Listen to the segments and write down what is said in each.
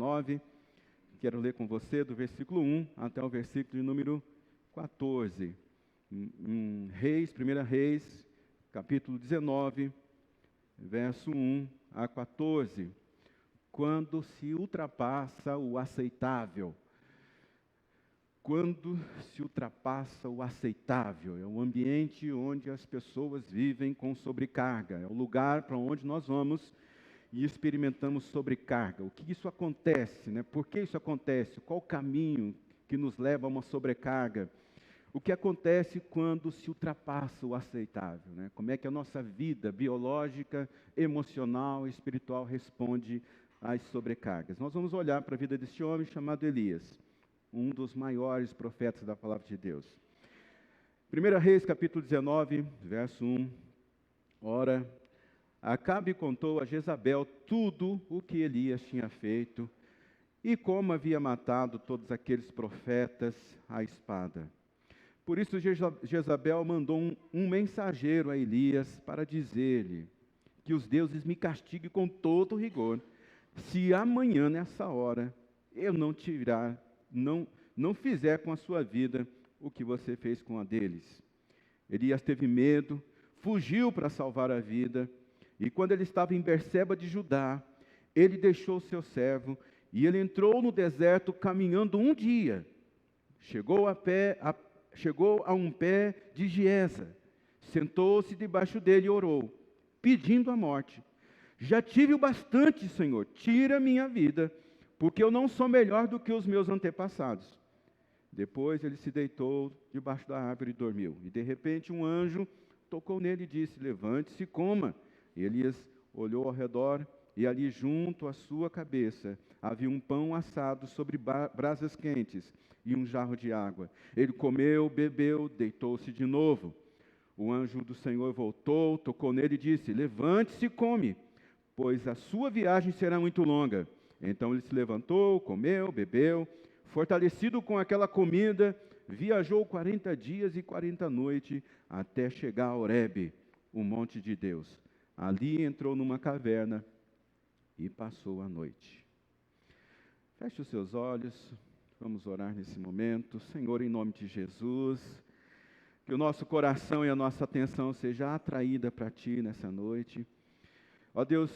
19. Quero ler com você do versículo 1 até o versículo de número 14. Reis, 1 Reis, capítulo 19, verso 1 a 14. Quando se ultrapassa o aceitável. Quando se ultrapassa o aceitável. É um ambiente onde as pessoas vivem com sobrecarga. É o lugar para onde nós vamos e experimentamos sobrecarga. O que isso acontece, né? Por que isso acontece? Qual o caminho que nos leva a uma sobrecarga? O que acontece quando se ultrapassa o aceitável, né? Como é que a nossa vida biológica, emocional e espiritual responde às sobrecargas? Nós vamos olhar para a vida deste homem chamado Elias, um dos maiores profetas da palavra de Deus. 1 Reis, capítulo 19, verso 1. Ora, Acabe contou a Jezabel tudo o que Elias tinha feito e como havia matado todos aqueles profetas à espada. Por isso Jezabel mandou um mensageiro a Elias para dizer-lhe que os deuses me castiguem com todo rigor, se amanhã, nessa hora, eu não fizer com a sua vida o que você fez com a deles. Elias teve medo, fugiu para salvar a vida, e quando ele estava em Berseba de Judá, ele deixou o seu servo, e ele entrou no deserto caminhando um dia. Chegou a um pé de Giesa, sentou-se debaixo dele e orou, pedindo a morte. Já tive o bastante, Senhor, tira minha vida, porque eu não sou melhor do que os meus antepassados. Depois ele se deitou debaixo da árvore e dormiu. E de repente um anjo tocou nele e disse, levante-se e coma. Elias olhou ao redor e ali junto à sua cabeça havia um pão assado sobre brasas quentes e um jarro de água. Ele comeu, bebeu, deitou-se de novo. O anjo do Senhor voltou, tocou nele e disse, levante-se e come, pois a sua viagem será muito longa. Então ele se levantou, comeu, bebeu, fortalecido com aquela comida, viajou 40 dias e 40 noites até chegar a Horebe, o monte de Deus. Ali entrou numa caverna e passou a noite. Feche os seus olhos, vamos orar nesse momento. Senhor, em nome de Jesus, que o nosso coração e a nossa atenção seja atraída para Ti nessa noite. Ó Deus,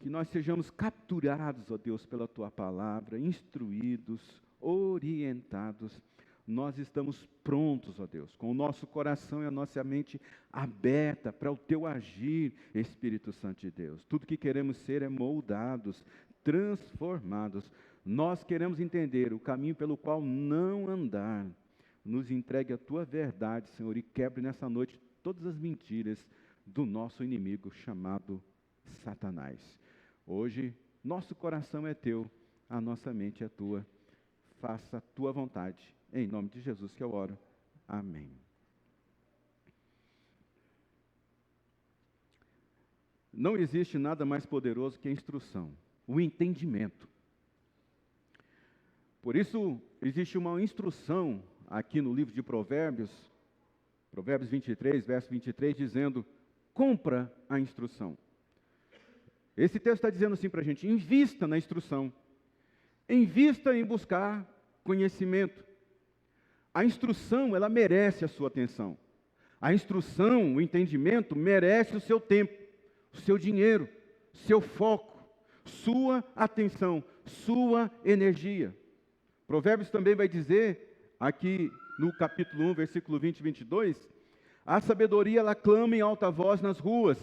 que nós sejamos capturados, ó Deus, pela Tua palavra, instruídos, orientados. Nós estamos prontos, ó Deus, com o nosso coração e a nossa mente aberta para o Teu agir, Espírito Santo de Deus. Tudo que queremos ser é moldados, transformados. Nós queremos entender o caminho pelo qual não andar. Nos entregue a Tua verdade, Senhor, e quebre nessa noite todas as mentiras do nosso inimigo chamado Satanás. Hoje, nosso coração é Teu, a nossa mente é Tua. Faça a Tua vontade. Em nome de Jesus que eu oro. Amém. Não existe nada mais poderoso que a instrução, o entendimento. Por isso, existe uma instrução aqui no livro de Provérbios, Provérbios 23, verso 23, dizendo, compra a instrução. Esse texto está dizendo assim para a gente, invista na instrução, invista em buscar conhecimento. A instrução, ela merece a sua atenção. A instrução, o entendimento, merece o seu tempo, o seu dinheiro, seu foco, sua atenção, sua energia. Provérbios também vai dizer, aqui no capítulo 1, versículo 20 e 22, a sabedoria, ela clama em alta voz nas ruas,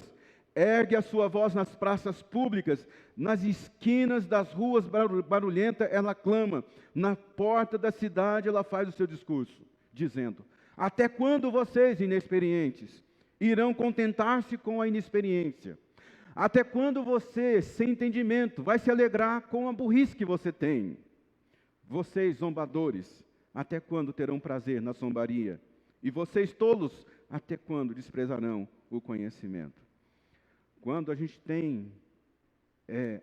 ergue a sua voz nas praças públicas, nas esquinas das ruas barulhentas ela clama, na porta da cidade ela faz o seu discurso, dizendo, até quando vocês, inexperientes, irão contentar-se com a inexperiência? Até quando você, sem entendimento, vai se alegrar com a burrice que você tem? Vocês, zombadores, até quando terão prazer na zombaria? E vocês, tolos, até quando desprezarão o conhecimento? Quando a gente tem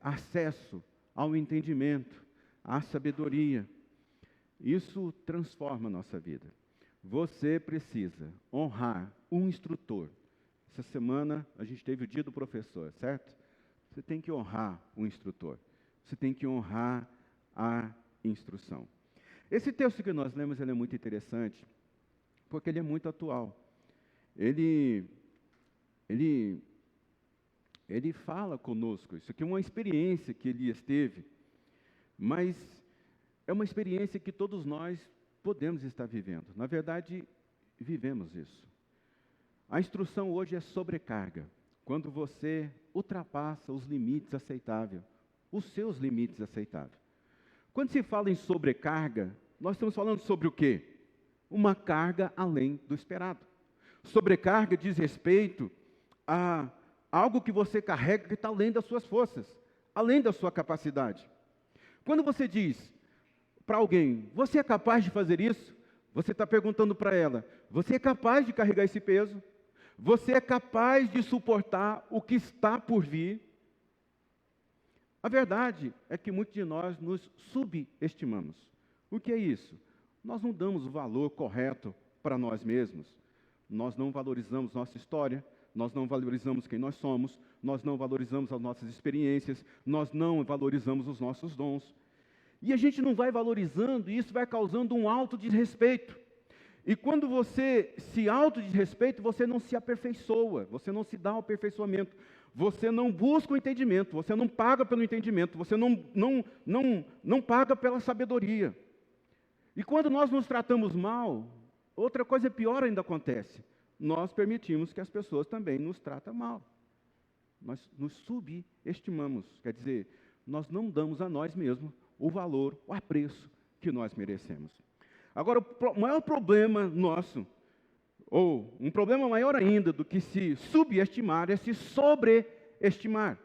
acesso ao entendimento, à sabedoria, isso transforma a nossa vida. Você precisa honrar um instrutor. Essa semana a gente teve o dia do professor, certo? Você tem que honrar o instrutor. Você tem que honrar a instrução. Esse texto que nós lemos, ele é muito interessante, porque ele é muito atual. Ele fala conosco. Isso aqui é uma experiência que Elias teve, mas é uma experiência que todos nós podemos estar vivendo. Na verdade, vivemos isso. A instrução hoje é sobrecarga. Quando você ultrapassa os limites aceitáveis, os seus limites aceitáveis. Quando se fala em sobrecarga, nós estamos falando sobre o quê? Uma carga além do esperado. Sobrecarga diz respeito a algo que você carrega que está além das suas forças, além da sua capacidade. Quando você diz para alguém, você é capaz de fazer isso? Você está perguntando para ela, você é capaz de carregar esse peso? Você é capaz de suportar o que está por vir? A verdade é que muitos de nós nos subestimamos. O que é isso? Nós não damos o valor correto para nós mesmos. Nós não valorizamos nossa história, nós não valorizamos quem nós somos, nós não valorizamos as nossas experiências, nós não valorizamos os nossos dons. E a gente não vai valorizando, e isso vai causando um autodesrespeito. E quando você se autodesrespeita, você não se aperfeiçoa, você não se dá o aperfeiçoamento, você não busca o entendimento, você não paga pelo entendimento, você não paga pela sabedoria. E quando nós nos tratamos mal, outra coisa pior ainda acontece. Nós permitimos que as pessoas também nos tratem mal. Nós nos subestimamos, quer dizer, nós não damos a nós mesmos o valor, o apreço que nós merecemos. Agora, o maior problema nosso, ou um problema maior ainda do que se subestimar, é se sobreestimar.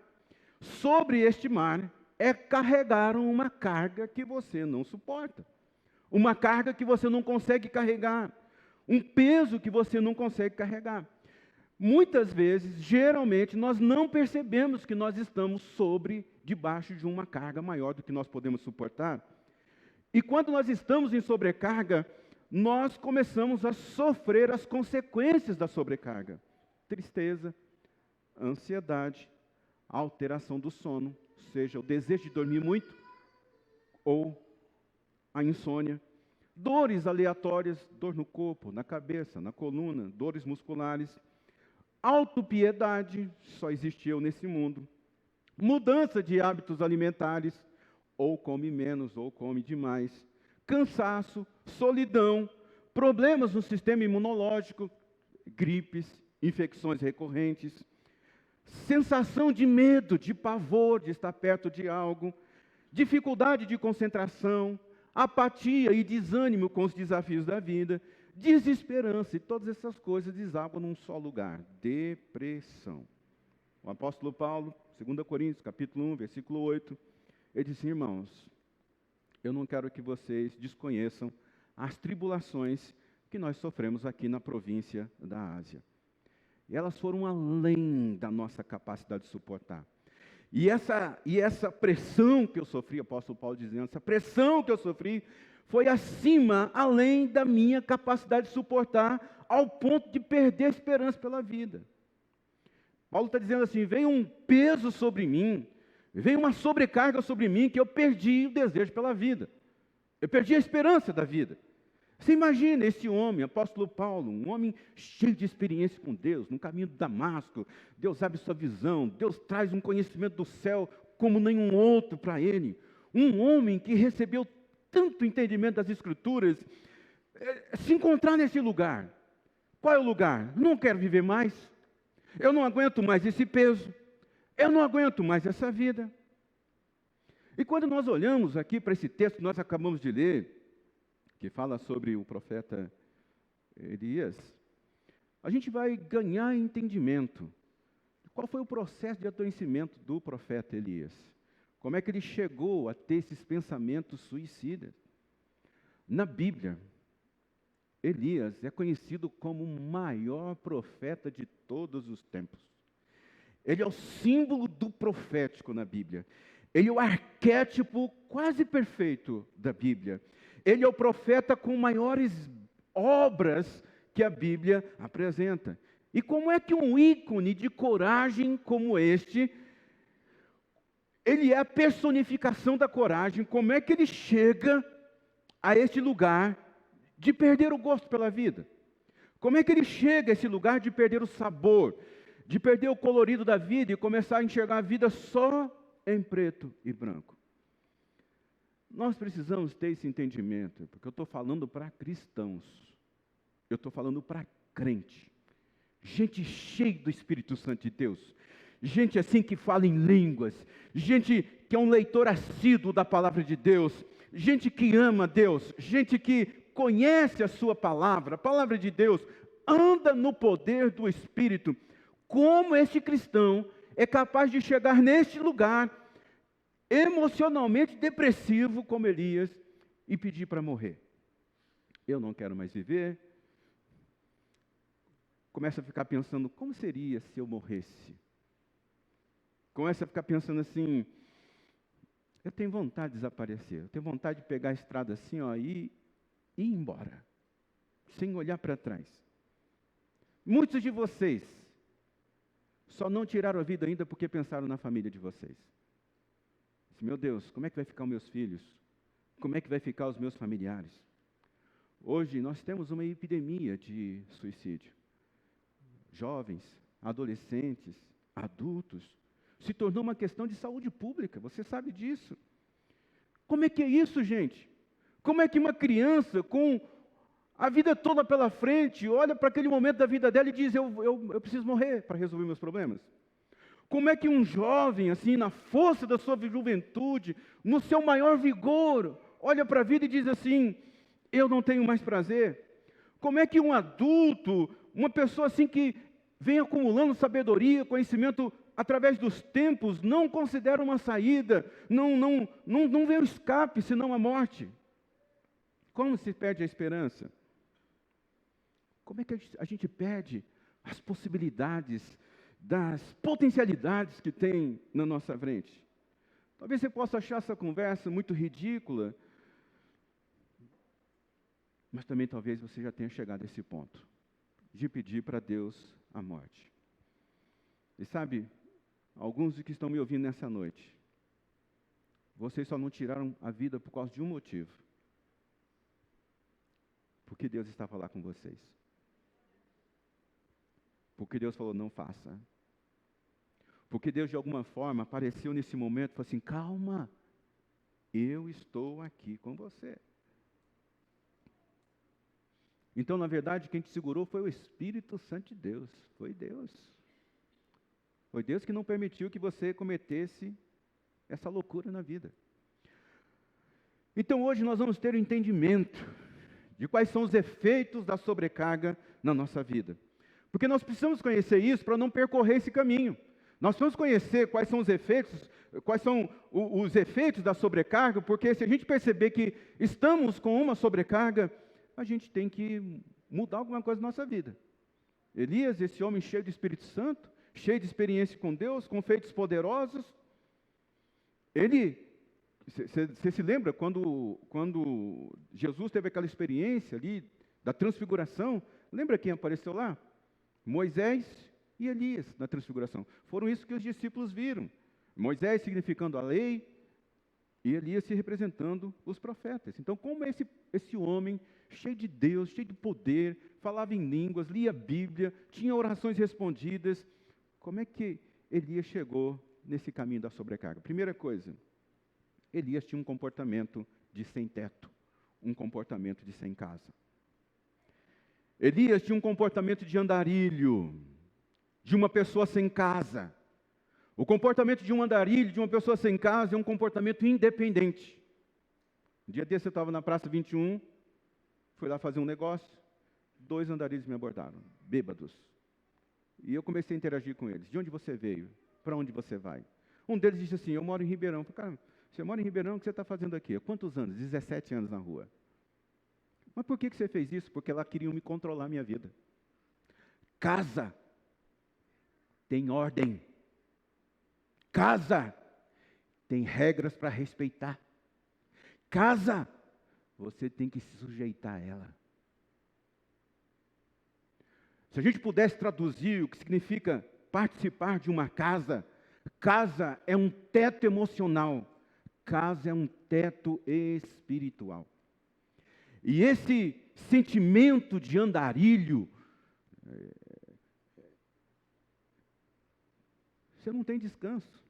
Sobreestimar é carregar uma carga que você não suporta. Uma carga que você não consegue carregar. Um peso que você não consegue carregar. Muitas vezes, geralmente, nós não percebemos que nós estamos debaixo de uma carga maior do que nós podemos suportar. E quando nós estamos em sobrecarga, nós começamos a sofrer as consequências da sobrecarga. Tristeza, ansiedade, alteração do sono, seja o desejo de dormir muito, ou a insônia, dores aleatórias, dor no corpo, na cabeça, na coluna, dores musculares, autopiedade, só existe eu nesse mundo, mudança de hábitos alimentares, ou come menos, ou come demais, cansaço, solidão, problemas no sistema imunológico, gripes, infecções recorrentes, sensação de medo, de pavor de estar perto de algo, dificuldade de concentração, apatia e desânimo com os desafios da vida, desesperança, e todas essas coisas desabam num só lugar, depressão. O apóstolo Paulo, 2 Coríntios, capítulo 1, versículo 8, ele disse, irmãos, eu não quero que vocês desconheçam as tribulações que nós sofremos aqui na província da Ásia. E elas foram além da nossa capacidade de suportar. E essa pressão que eu sofri, apóstolo Paulo dizendo, essa pressão que eu sofri foi acima, além da minha capacidade de suportar, ao ponto de perder a esperança pela vida. Paulo está dizendo assim, veio um peso sobre mim, veio uma sobrecarga sobre mim, que eu perdi o desejo pela vida. Eu perdi a esperança da vida. Você imagina esse homem, apóstolo Paulo, um homem cheio de experiência com Deus, no caminho de Damasco, Deus abre sua visão, Deus traz um conhecimento do céu como nenhum outro para ele. Um homem que recebeu tanto entendimento das Escrituras, se encontrar nesse lugar. Qual é o lugar? Não quero viver mais, eu não aguento mais esse peso, eu não aguento mais essa vida. E quando nós olhamos aqui para esse texto que nós acabamos de ler, que fala sobre o profeta Elias, a gente vai ganhar entendimento. Qual foi o processo de adoecimento do profeta Elias? Como é que ele chegou a ter esses pensamentos suicidas? Na Bíblia, Elias é conhecido como o maior profeta de todos os tempos. Ele é o símbolo do profético na Bíblia. Ele é o arquétipo quase perfeito da Bíblia. Ele é o profeta com maiores obras que a Bíblia apresenta. E como é que um ícone de coragem como este Ele é a personificação da coragem. Como é que ele chega a este lugar de perder o gosto pela vida? Como é que ele chega a esse lugar de perder o sabor, de perder o colorido da vida e começar a enxergar a vida só em preto e branco? Nós precisamos ter esse entendimento, porque eu estou falando para cristãos, eu estou falando para crente, gente cheia do Espírito Santo de Deus, gente assim que fala em línguas, gente que é um leitor assíduo da palavra de Deus, gente que ama Deus, gente que conhece a sua palavra, a palavra de Deus, anda no poder do Espírito. Como este cristão é capaz de chegar neste lugar emocionalmente depressivo como Elias e pedir para morrer? Eu não quero mais viver. Começa a ficar pensando, como seria se eu morresse? Começa a ficar pensando assim, eu tenho vontade de desaparecer, eu tenho vontade de pegar a estrada assim, ó, e ir embora, sem olhar para trás. Muitos de vocês só não tiraram a vida ainda porque pensaram na família de vocês. Meu Deus, como é que vai ficar os meus filhos? Como é que vai ficar os meus familiares? Hoje nós temos uma epidemia de suicídio. Jovens, adolescentes, adultos. Se tornou uma questão de saúde pública, você sabe disso. Como é que é isso, gente? Como é que uma criança com a vida toda pela frente olha para aquele momento da vida dela e diz, eu preciso morrer para resolver meus problemas? Como é que um jovem, assim, na força da sua juventude, no seu maior vigor, olha para a vida e diz assim, eu não tenho mais prazer? Como é que um adulto, uma pessoa assim que vem acumulando sabedoria, conhecimento através dos tempos, não considera uma saída, não vê o escape, senão a morte? Como se perde a esperança? Como é que a gente perde as possibilidades, das potencialidades que tem na nossa frente? Talvez você possa achar essa conversa muito ridícula, mas também talvez você já tenha chegado a esse ponto, de pedir para Deus a morte. E sabe, alguns que estão me ouvindo nessa noite, vocês só não tiraram a vida por causa de um motivo, porque Deus estava lá com vocês. Porque Deus falou, não faça. Porque Deus, de alguma forma, apareceu nesse momento e falou assim, calma, eu estou aqui com você. Então, na verdade, quem te segurou foi o Espírito Santo de Deus. Foi Deus. Foi Deus que não permitiu que você cometesse essa loucura na vida. Então, hoje nós vamos ter o entendimento de quais são os efeitos da sobrecarga na nossa vida. Porque nós precisamos conhecer isso para não percorrer esse caminho. Nós precisamos conhecer quais são os efeitos da sobrecarga, porque se a gente perceber que estamos com uma sobrecarga, a gente tem que mudar alguma coisa na nossa vida. Elias, esse homem cheio do Espírito Santo, cheio de experiência com Deus, com feitos poderosos, você se lembra quando Jesus teve aquela experiência ali da transfiguração? Lembra quem apareceu lá? Moisés e Elias na transfiguração. Foram isso que os discípulos viram. Moisés significando a lei e Elias se representando os profetas. Então, como esse homem, cheio de Deus, cheio de poder, falava em línguas, lia a Bíblia, tinha orações respondidas, como é que Elias chegou nesse caminho da sobrecarga? Primeira coisa, Elias tinha um comportamento de sem teto, um comportamento de sem casa. Elias tinha um comportamento de andarilho, de uma pessoa sem casa. O comportamento de um andarilho, de uma pessoa sem casa, é um comportamento independente. Um dia desse eu estava na Praça 21, fui lá fazer um negócio, 2 andarilhos me abordaram, bêbados. E eu comecei a interagir com eles. De onde você veio? Para onde você vai? Um deles disse assim, eu moro em Ribeirão. Eu falei, cara, você mora em Ribeirão, o que você está fazendo aqui? Há quantos anos? 17 anos na rua. Mas por que você fez isso? Porque lá queriam me controlar a minha vida. Casa tem ordem. Casa tem regras para respeitar. Casa, você tem que se sujeitar a ela. Se a gente pudesse traduzir o que significa participar de uma casa, Casa é um teto emocional. Casa é um teto espiritual. E esse sentimento de andarilho, você não tem descanso.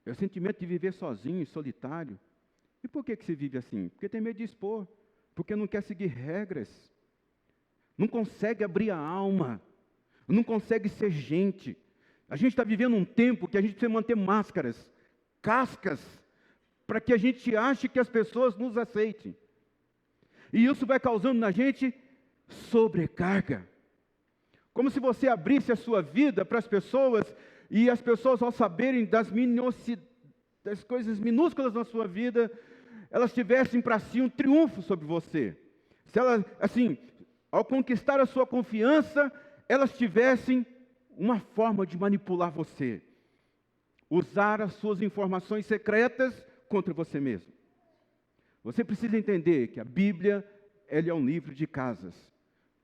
É o sentimento de viver sozinho, solitário. E por que você vive assim? Porque tem medo de expor, porque não quer seguir regras, não consegue abrir a alma, não consegue ser gente. A gente está vivendo um tempo que a gente precisa manter máscaras, cascas, para que a gente ache que as pessoas nos aceitem. E isso vai causando na gente sobrecarga. Como se você abrisse a sua vida para as pessoas, e as pessoas, ao saberem das coisas minúsculas na sua vida, elas tivessem para si um triunfo sobre você. Se elas, assim, ao conquistar a sua confiança, elas tivessem uma forma de manipular você. Usar as suas informações secretas contra você mesmo. Você precisa entender que a Bíblia, ela é um livro de casas.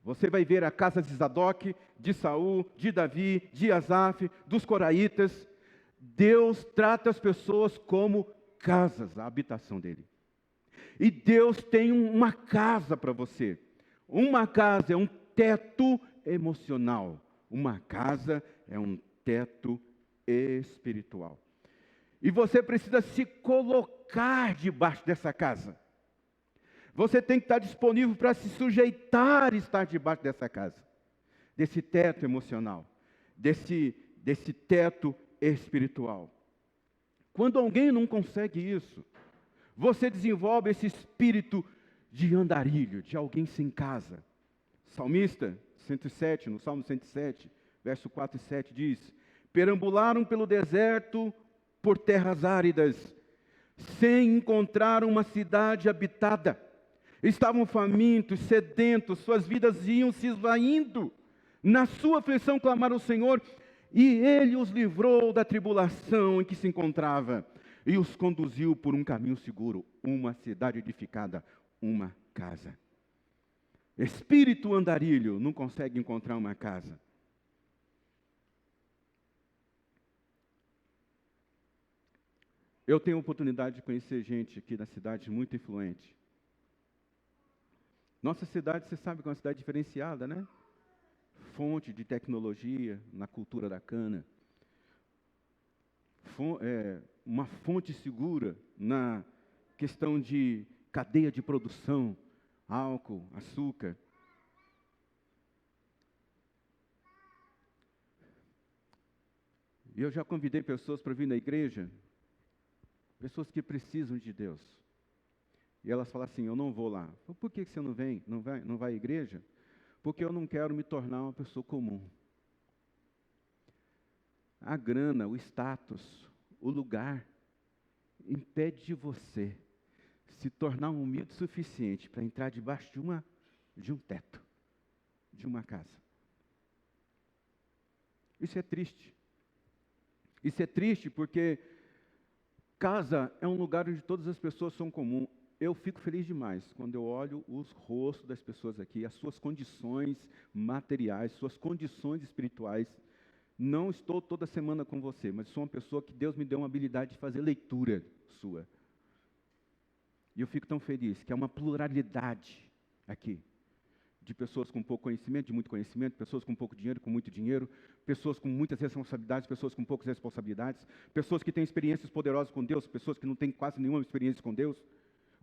Você vai ver a casa de Zadok, de Saul, de Davi, de Asaf, dos coraitas. Deus trata as pessoas como casas, a habitação dele. E Deus tem uma casa para você. Uma casa é um teto emocional. Uma casa é um teto espiritual. E você precisa se colocar debaixo dessa casa. Você tem que estar disponível para se sujeitar e estar debaixo dessa casa. Desse teto emocional. Desse teto espiritual. Quando alguém não consegue isso, você desenvolve esse espírito de andarilho, de alguém sem casa. Salmista 107, no Salmo 107, verso 4 e 7 diz: perambularam pelo deserto, por terras áridas, sem encontrar uma cidade habitada. Estavam famintos, sedentos, suas vidas iam se esvaindo. Na sua aflição clamaram ao Senhor, e Ele os livrou da tribulação em que se encontrava, e os conduziu por um caminho seguro, uma cidade edificada, uma casa. Espírito andarilho não consegue encontrar uma casa. Eu tenho a oportunidade de conhecer gente aqui da cidade muito influente. Nossa cidade, você sabe que é uma cidade diferenciada, né? Fonte de tecnologia na cultura da cana. Uma fonte segura na questão de cadeia de produção, álcool, açúcar. E eu já convidei pessoas para vir na igreja, pessoas que precisam de Deus. E elas falam assim: eu não vou lá. Por que você não vem? Não vai à igreja? Porque eu não quero me tornar uma pessoa comum. A grana, o status, o lugar, impede de você se tornar humilde o suficiente para entrar debaixo de um teto, de uma casa. Isso é triste. Isso é triste porque casa é um lugar onde todas as pessoas são comuns. Eu fico feliz demais quando eu olho os rostos das pessoas aqui, as suas condições materiais, suas condições espirituais. Não estou toda semana com você, mas sou uma pessoa que Deus me deu uma habilidade de fazer leitura sua. E eu fico tão feliz que é uma pluralidade aqui, de pessoas com pouco conhecimento, de muito conhecimento, pessoas com pouco dinheiro, com muito dinheiro, pessoas com muitas responsabilidades, pessoas com poucas responsabilidades, pessoas que têm experiências poderosas com Deus, pessoas que não têm quase nenhuma experiência com Deus.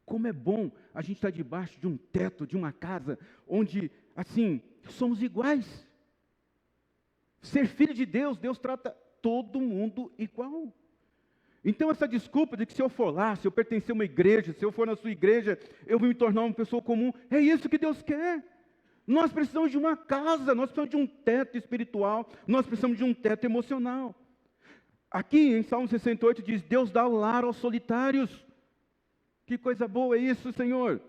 Como é bom a gente estar debaixo de um teto, de uma casa, onde, assim, somos iguais. Ser filho de Deus, Deus trata todo mundo igual. Então essa desculpa de que se eu for lá, se eu pertencer a uma igreja, se eu for na sua igreja, eu vou me tornar uma pessoa comum, é isso que Deus quer. Nós precisamos de uma casa, nós precisamos de um teto espiritual, nós precisamos de um teto emocional. Aqui em Salmo 68 diz: Deus dá lar aos solitários. Que coisa boa é isso, Senhor.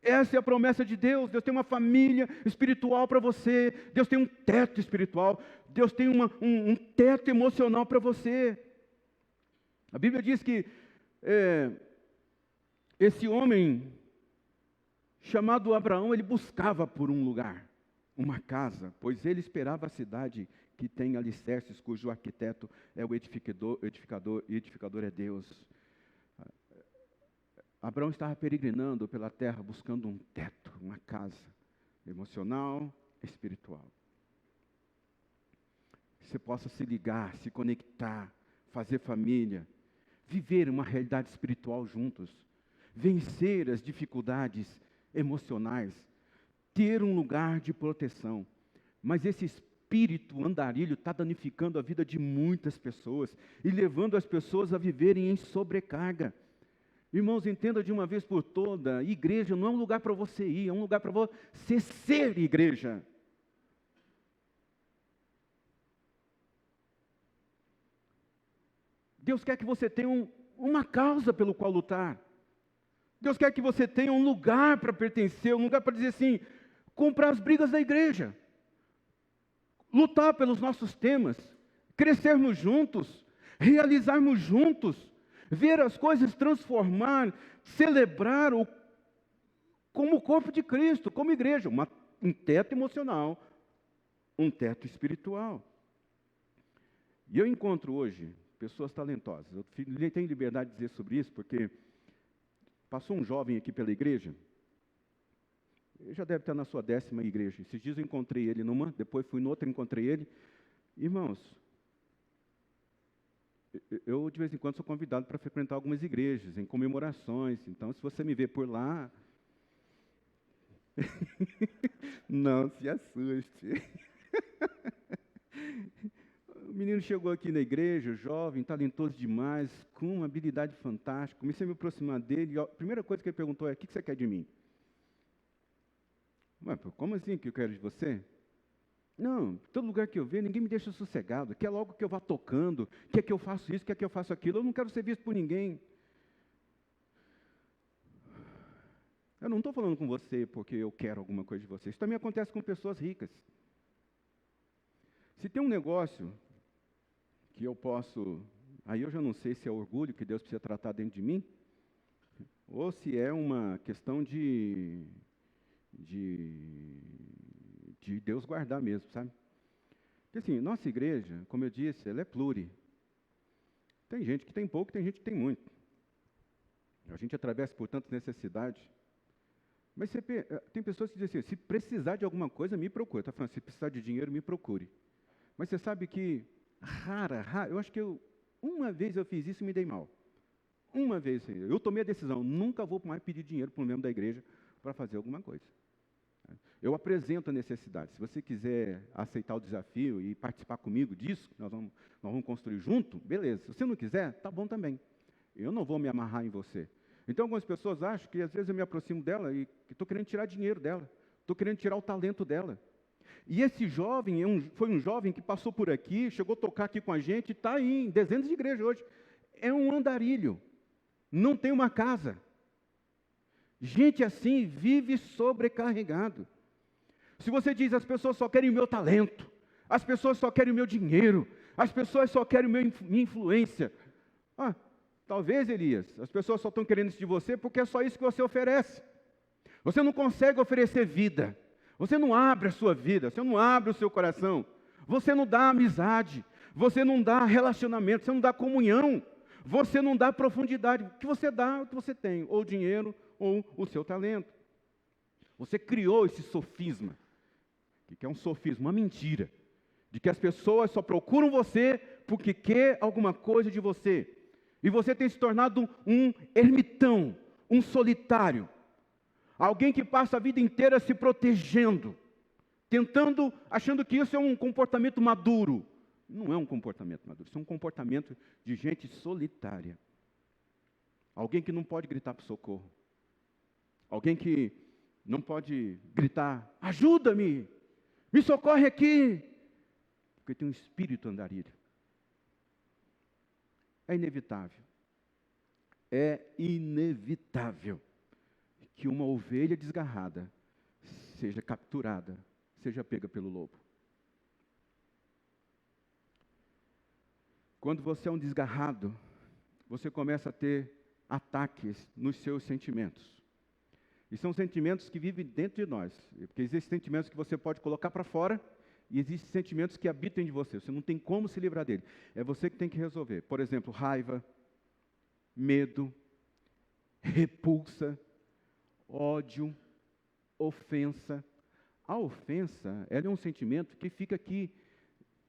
Essa é a promessa de Deus. Deus tem uma família espiritual para você. Deus tem um teto espiritual. Deus tem um teto emocional para você. A Bíblia diz que esse homem chamado Abraão, ele buscava por um lugar. uma casa, pois ele esperava a cidade que tem alicerces, cujo arquiteto é o edificador é Deus. Abraão estava peregrinando pela terra, buscando um teto, uma casa, emocional, espiritual. Você possa se ligar, se conectar, fazer família, viver uma realidade espiritual juntos, vencer as dificuldades emocionais, ter um lugar de proteção. Mas esse espírito andarilho está danificando a vida de muitas pessoas e levando as pessoas a viverem em sobrecarga. Irmãos, entenda de uma vez por toda, igreja não é um lugar para você ir, é um lugar para você ser igreja. Deus quer que você tenha uma causa pelo qual lutar. Deus quer que você tenha um lugar para pertencer, um lugar para dizer assim, comprar as brigas da igreja, lutar pelos nossos temas, crescermos juntos, realizarmos juntos, ver as coisas transformar, celebrar como o corpo de Cristo, como igreja, um teto emocional, um teto espiritual. E eu encontro hoje pessoas talentosas. Eu tenho liberdade de dizer sobre isso, porque passou um jovem aqui pela igreja, ele já deve estar na sua 10ª igreja. Esses dias eu encontrei ele numa, depois fui noutra e encontrei ele. Irmãos, eu de vez em quando sou convidado para frequentar algumas igrejas, em comemorações. Então, se você me vê por lá, não se assuste. O menino chegou aqui na igreja, jovem, talentoso demais, com uma habilidade fantástica. Comecei a me aproximar dele e a primeira coisa que ele perguntou é: o que você quer de mim? Ué, como assim que eu quero de você? Não, todo lugar que eu vejo, ninguém me deixa sossegado. Quer logo que eu vá tocando, quer que eu faça isso, quer que eu faça aquilo. Eu não quero ser visto por ninguém. Eu não estou falando com você porque eu quero alguma coisa de você. Isso também acontece com pessoas ricas. Se tem um negócio que eu posso... Aí eu já não sei se é orgulho que Deus precisa tratar dentro de mim, ou se é uma questão de Deus guardar mesmo, sabe? Porque assim, nossa igreja, como eu disse, ela é pluri. Tem gente que tem pouco, tem gente que tem muito. A gente atravessa por tantas necessidades. Mas tem pessoas que dizem assim, se precisar de alguma coisa, me procure. Está falando, se precisar de dinheiro, me procure. Mas você sabe que, eu acho que uma vez eu fiz isso e me dei mal. Uma vez, eu tomei a decisão, nunca vou mais pedir dinheiro para um membro da igreja para fazer alguma coisa. Eu apresento a necessidade. Se você quiser aceitar o desafio e participar comigo disso, nós vamos construir junto, beleza. Se você não quiser, tá bom também. Eu não vou me amarrar em você. Então, algumas pessoas acham que, às vezes, eu me aproximo dela e estou querendo tirar dinheiro dela. Estou querendo tirar o talento dela. E esse jovem foi um jovem que passou por aqui, chegou a tocar aqui com a gente, e está aí em dezenas de igrejas hoje. É um andarilho. Não tem uma casa. Gente assim vive sobrecarregado. Se você diz, as pessoas só querem o meu talento, as pessoas só querem o meu dinheiro, as pessoas só querem minha influência. Talvez, Elias, as pessoas só estão querendo isso de você porque é só isso que você oferece. Você não consegue oferecer vida. Você não abre a sua vida, você não abre o seu coração. Você não dá amizade, você não dá relacionamento, você não dá comunhão, você não dá profundidade. O que você dá é o que você tem, ou dinheiro, ou o seu talento. Você criou esse sofisma, que é um sofisma, uma mentira, de que as pessoas só procuram você porque quer alguma coisa de você. E você tem se tornado um ermitão, um solitário. Alguém que passa a vida inteira se protegendo, achando que isso é um comportamento maduro. Não é um comportamento maduro, isso é um comportamento de gente solitária. Alguém que não pode gritar por socorro. Alguém que não pode gritar, ajuda-me, me socorre aqui. Porque tem um espírito andarilho. É inevitável que uma ovelha desgarrada seja capturada, seja pega pelo lobo. Quando você é um desgarrado, você começa a ter ataques nos seus sentimentos. E são sentimentos que vivem dentro de nós. Porque existem sentimentos que você pode colocar para fora e existem sentimentos que habitam em você. Você não tem como se livrar dele. É você que tem que resolver. Por exemplo, raiva, medo, repulsa, ódio, ofensa. A ofensa, ela é um sentimento que fica aqui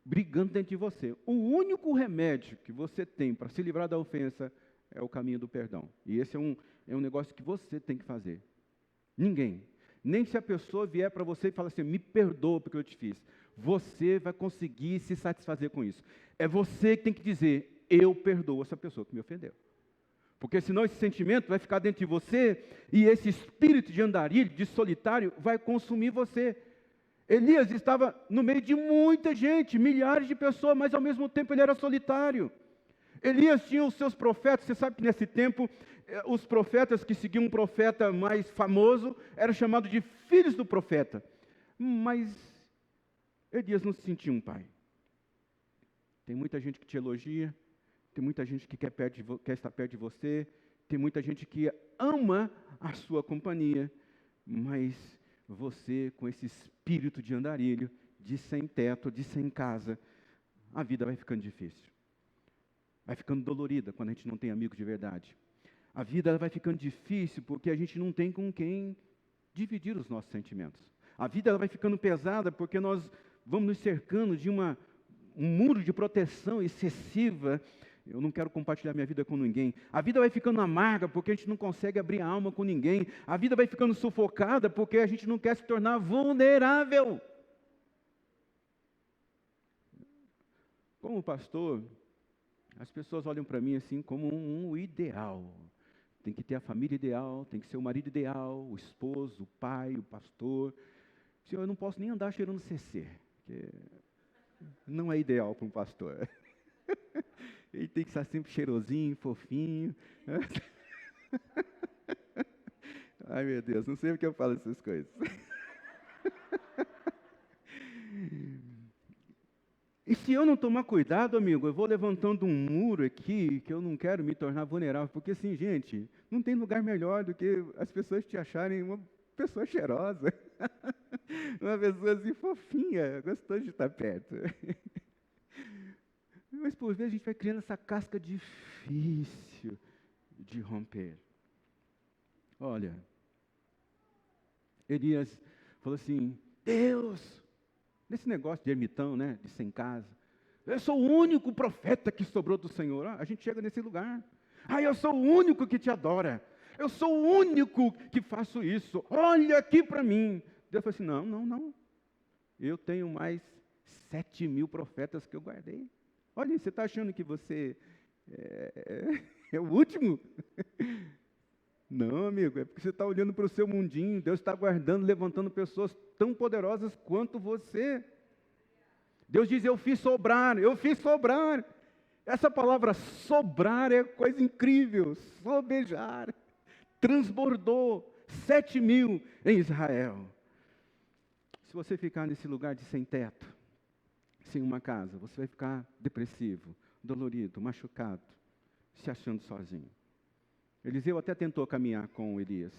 brigando dentro de você. O único remédio que você tem para se livrar da ofensa é o caminho do perdão. E esse é um negócio que você tem que fazer. Ninguém. Nem se a pessoa vier para você e falar assim, me perdoa porque eu te fiz. Você vai conseguir se satisfazer com isso. É você que tem que dizer, eu perdoo essa pessoa que me ofendeu. Porque senão esse sentimento vai ficar dentro de você e esse espírito de andarilho, de solitário, vai consumir você. Elias estava no meio de muita gente, milhares de pessoas, mas ao mesmo tempo ele era solitário. Elias tinha os seus profetas, você sabe que nesse tempo, os profetas que seguiam um profeta mais famoso, eram chamados de filhos do profeta. Mas Elias não se sentia um pai. Tem muita gente que te elogia, tem muita gente que quer estar perto de você, tem muita gente que ama a sua companhia, mas você, com esse espírito de andarilho, de sem teto, de sem casa, a vida vai ficando difícil. Vai ficando dolorida quando a gente não tem amigo de verdade. A vida ela vai ficando difícil porque a gente não tem com quem dividir os nossos sentimentos. A vida ela vai ficando pesada porque nós vamos nos cercando de um muro de proteção excessiva. Eu não quero compartilhar minha vida com ninguém. A vida vai ficando amarga porque a gente não consegue abrir a alma com ninguém. A vida vai ficando sufocada porque a gente não quer se tornar vulnerável. Como pastor, as pessoas olham para mim assim como um ideal. Tem que ter a família ideal, tem que ser o marido ideal, o esposo, o pai, o pastor. Senhor, eu não posso nem andar cheirando CC, porque não é ideal para um pastor. Ele tem que estar sempre cheirosinho, fofinho. Ai, meu Deus, não sei porque eu falo essas coisas. E se eu não tomar cuidado, amigo, eu vou levantando um muro aqui que eu não quero me tornar vulnerável. Porque assim, gente, não tem lugar melhor do que as pessoas te acharem uma pessoa cheirosa. Uma pessoa assim fofinha, gostosa de estar perto. Mas por vezes a gente vai criando essa casca difícil de romper. Olha, Elias falou assim, Deus, nesse negócio de ermitão, né, de sem casa, eu sou o único profeta que sobrou do Senhor. A gente chega nesse lugar. Eu sou o único que te adora. Eu sou o único que faço isso. Olha aqui para mim. Deus falou assim, não. Eu tenho mais 7.000 profetas que eu guardei. Olha, você está achando que você é o último? Não, amigo, é porque você está olhando para o seu mundinho. Deus está guardando, levantando pessoas tão poderosas quanto você. Deus diz, eu fiz sobrar. Essa palavra sobrar é coisa incrível. Sobejar. Transbordou 7.000 em Israel. Se você ficar nesse lugar de sem teto, sem uma casa, você vai ficar depressivo, dolorido, machucado, se achando sozinho. Eliseu até tentou caminhar com Elias.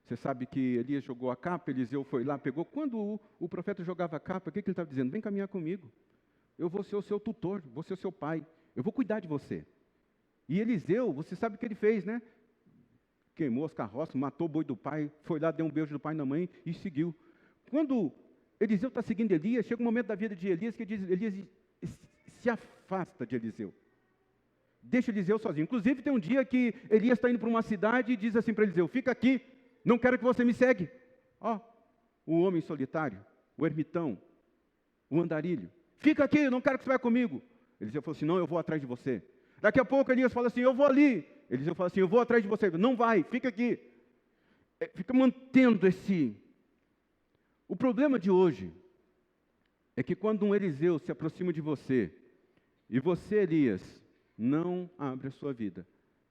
Você sabe que Elias jogou a capa, Eliseu foi lá, pegou. Quando o profeta jogava a capa, o que ele estava dizendo? Vem caminhar comigo. Eu vou ser o seu tutor, vou ser o seu pai. Eu vou cuidar de você. E Eliseu, você sabe o que ele fez, né? Queimou as carroças, matou o boi do pai, foi lá, deu um beijo do pai e da mãe e seguiu. Quando Eliseu está seguindo Elias, chega um momento da vida de Elias que Elias se afasta de Eliseu. Deixa Eliseu sozinho. Inclusive, tem um dia que Elias está indo para uma cidade e diz assim para Eliseu, fica aqui, não quero que você me segue. O homem solitário, o ermitão, o andarilho. Fica aqui, não quero que você vá comigo. Eliseu falou assim, não, eu vou atrás de você. Daqui a pouco Elias fala assim, eu vou ali. Eliseu fala assim, eu vou atrás de você. Não vai, fica aqui. Fica mantendo esse... O problema de hoje é que quando um Eliseu se aproxima de você, e você, Elias, não abre a sua vida,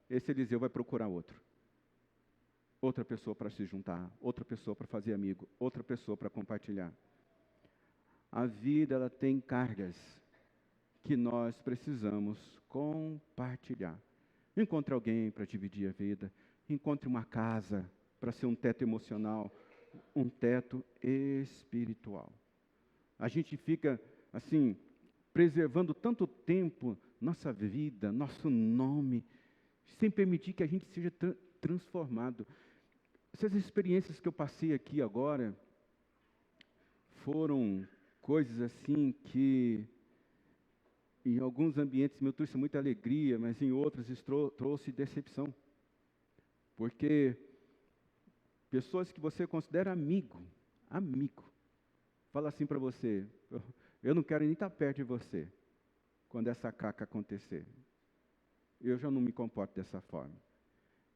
esse Eliseu vai procurar outro. Outra pessoa para se juntar, outra pessoa para fazer amigo, outra pessoa para compartilhar. A vida, ela tem cargas que nós precisamos compartilhar. Encontre alguém para dividir a vida, encontre uma casa para ser um teto emocional, um teto espiritual. A gente fica, assim, preservando tanto tempo nossa vida, nosso nome, sem permitir que a gente seja transformado. Essas experiências que eu passei aqui agora foram coisas assim que em alguns ambientes me trouxe muita alegria, mas em outros trouxe decepção. Porque pessoas que você considera amigo, fala assim para você, eu não quero nem estar perto de você quando essa caca acontecer. Eu já não me comporto dessa forma.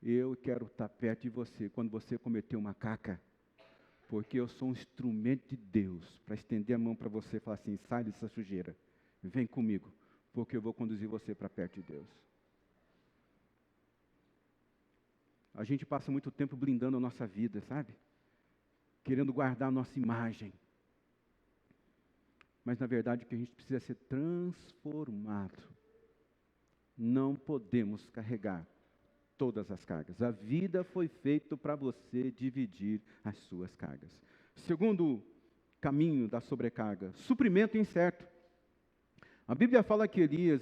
Eu quero estar perto de você quando você cometer uma caca, porque eu sou um instrumento de Deus para estender a mão para você e falar assim, sai dessa sujeira, vem comigo, porque eu vou conduzir você para perto de Deus. A gente passa muito tempo blindando a nossa vida, sabe? Querendo guardar a nossa imagem. Mas, na verdade, o que a gente precisa é ser transformado. Não podemos carregar todas as cargas. A vida foi feita para você dividir as suas cargas. Segundo caminho da sobrecarga, suprimento incerto. A Bíblia fala que Elias,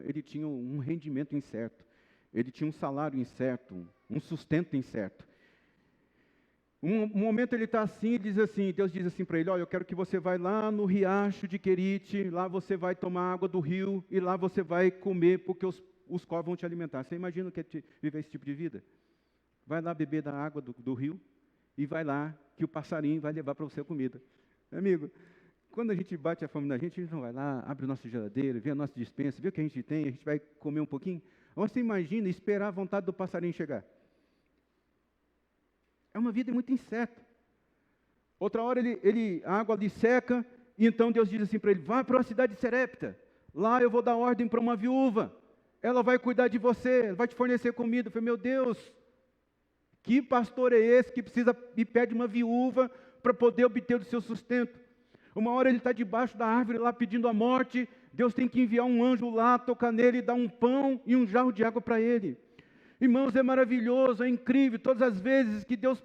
ele tinha um rendimento incerto. Ele tinha um salário incerto, um sustento incerto. Um momento ele está assim e diz assim, Deus diz assim para ele, olha, eu quero que você vá lá no riacho de Querite, lá você vai tomar água do rio e lá você vai comer, porque os corvos vão te alimentar. Você imagina o que é viver esse tipo de vida? Vai lá beber da água do rio e vai lá que o passarinho vai levar para você a comida. Amigo, quando a gente bate a fome na gente, a gente não vai lá, abre a nossa geladeira, vê a nossa despensa, vê o que a gente tem, a gente vai comer um pouquinho. Você imagina esperar a vontade do passarinho chegar. É uma vida muito incerta. Outra hora a água lhe seca, e então Deus diz assim para ele, vá para a cidade de Serepta, lá eu vou dar ordem para uma viúva, ela vai cuidar de você, ela vai te fornecer comida. Eu falei, meu Deus, que pastor é esse que precisa e pede uma viúva para poder obter o seu sustento? Uma hora ele está debaixo da árvore lá pedindo a morte, Deus tem que enviar um anjo lá, tocar nele, dar um pão e um jarro de água para ele. Irmãos, é maravilhoso, é incrível, todas as vezes que Deus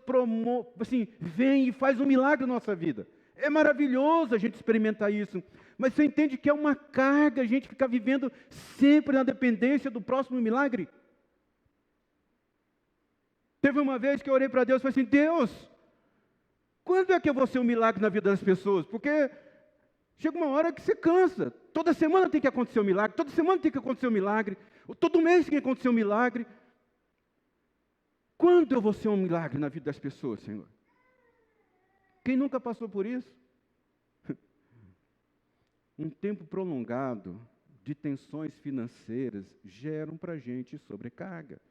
vem e faz um milagre na nossa vida. É maravilhoso a gente experimentar isso, mas você entende que é uma carga a gente ficar vivendo sempre na dependência do próximo milagre? Teve uma vez que eu orei para Deus e falei assim, Deus, quando é que eu vou ser um milagre na vida das pessoas? Porque chega uma hora que você cansa, toda semana tem que acontecer um milagre, toda semana tem que acontecer um milagre, todo mês tem que acontecer um milagre. Quando eu vou ser um milagre na vida das pessoas, Senhor? Quem nunca passou por isso? Um tempo prolongado de tensões financeiras geram para a gente sobrecarga.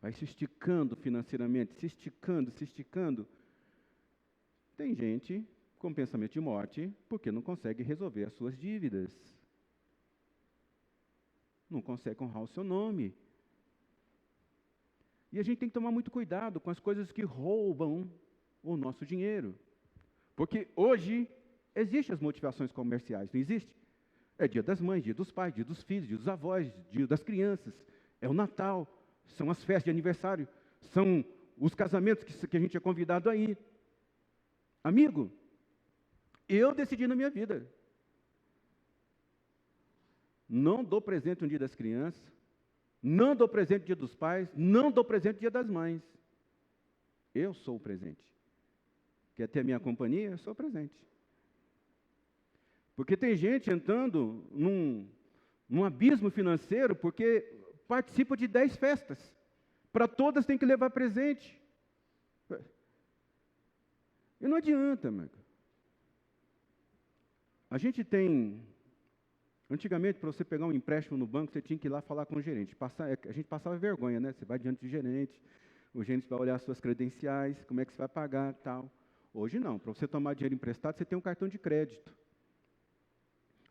Vai se esticando financeiramente, se esticando. Tem gente com pensamento de morte porque não consegue resolver as suas dívidas. Não consegue honrar o seu nome. E a gente tem que tomar muito cuidado com as coisas que roubam o nosso dinheiro. Porque hoje existem as motivações comerciais, não existe? É dia das mães, dia dos pais, dia dos filhos, dia dos avós, dia das crianças. É o Natal, são as festas de aniversário, são os casamentos que a gente é convidado a ir. Amigo, eu decidi na minha vida. Não dou presente no dia das crianças, não dou presente no dia dos pais, não dou presente no dia das mães. Eu sou o presente. Quer ter a minha companhia? Eu sou o presente. Porque tem gente entrando num abismo financeiro porque participa de 10 festas. Para todas tem que levar presente. E não adianta, amigo. A gente tem... Antigamente, para você pegar um empréstimo no banco, você tinha que ir lá falar com o gerente. A gente passava vergonha, né? Você vai diante do gerente, o gerente vai olhar as suas credenciais, como é que você vai pagar e tal. Hoje não, para você tomar dinheiro emprestado, você tem um cartão de crédito.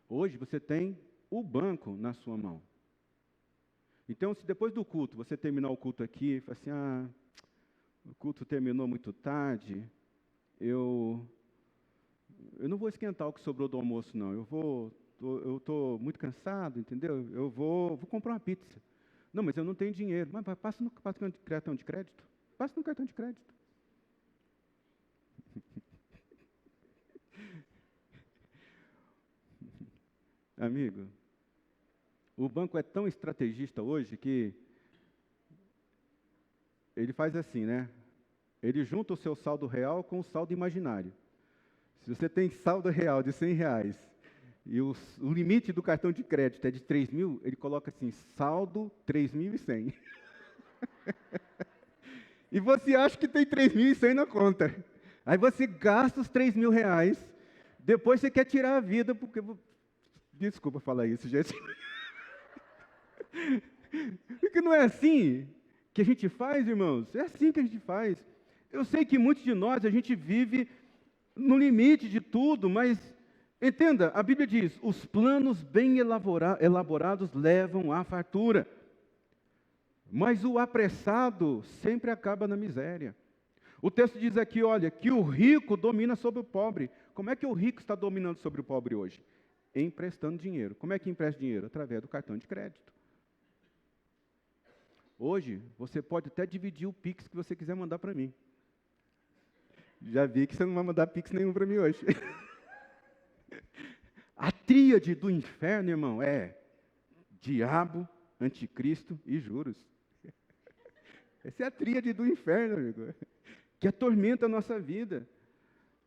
Hoje você tem o banco na sua mão. Então, se depois do culto, você terminar o culto aqui, e falar assim, o culto terminou muito tarde, eu não vou esquentar o que sobrou do almoço, não. Eu estou muito cansado, entendeu? Eu vou comprar uma pizza. Não, mas eu não tenho dinheiro. Mas passa no cartão de crédito. Passa no cartão de crédito. Amigo, o banco é tão estrategista hoje que ele faz assim, né? Ele junta o seu saldo real com o saldo imaginário. Se você tem saldo real de R$100 e o limite do cartão de crédito é de 3.000, ele coloca assim, saldo 3.100. E você acha que tem 3.100 na conta. Aí você gasta os R$3.000, depois você quer tirar a vida, porque... Desculpa falar isso, gente. Porque não é assim que a gente faz, irmãos. É assim que a gente faz. Eu sei que muitos de nós, a gente vive no limite de tudo, mas, entenda, a Bíblia diz, os planos bem elaborados levam à fartura. Mas o apressado sempre acaba na miséria. O texto diz aqui, olha, que o rico domina sobre o pobre. Como é que o rico está dominando sobre o pobre hoje? Emprestando dinheiro. Como é que empresta dinheiro? Através do cartão de crédito. Hoje, você pode até dividir o Pix que você quiser mandar para mim. Já vi que você não vai mandar Pix nenhum para mim hoje. A tríade do inferno, irmão, é diabo, anticristo e juros. Essa é a tríade do inferno, amigo, que atormenta a nossa vida.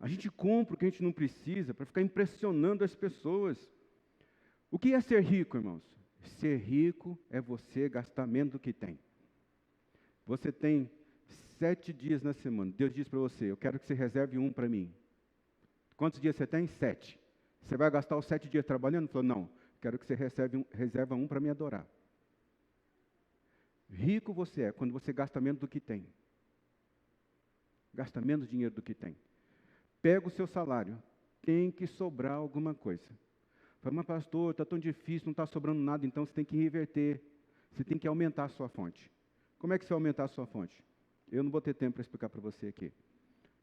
A gente compra o que a gente não precisa para ficar impressionando as pessoas. O que é ser rico, irmãos? Ser rico é você gastar menos do que tem. Você tem 7 dias na semana. Deus diz para você, eu quero que você reserve um para mim. Quantos dias você tem? 7. Você vai gastar os 7 dias trabalhando? Ele falou, não, quero que você reserva um para me adorar. Rico você é quando você gasta menos do que tem. Gasta menos dinheiro do que tem. Pega o seu salário, tem que sobrar alguma coisa. Fala, mas pastor, está tão difícil, não está sobrando nada, então você tem que reverter. Você tem que aumentar a sua fonte. Como é que você vai aumentar a sua fonte? Eu não vou ter tempo para explicar para você aqui.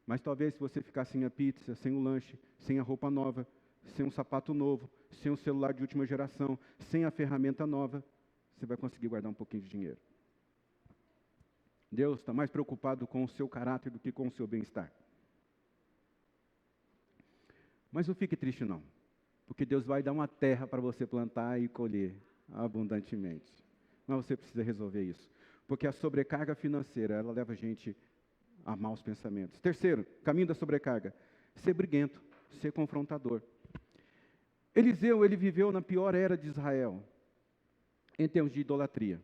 Mas talvez se você ficar sem a pizza, sem o lanche, sem a roupa nova, sem um sapato novo, sem um celular de última geração, sem a ferramenta nova, você vai conseguir guardar um pouquinho de dinheiro. Deus está mais preocupado com o seu caráter do que com o seu bem-estar. Mas não fique triste não, porque Deus vai dar uma terra para você plantar e colher abundantemente. Mas você precisa resolver isso, porque a sobrecarga financeira, ela leva a gente a maus pensamentos. Terceiro, caminho da sobrecarga, ser briguento, ser confrontador. Eliseu, ele viveu na pior era de Israel, em termos de idolatria.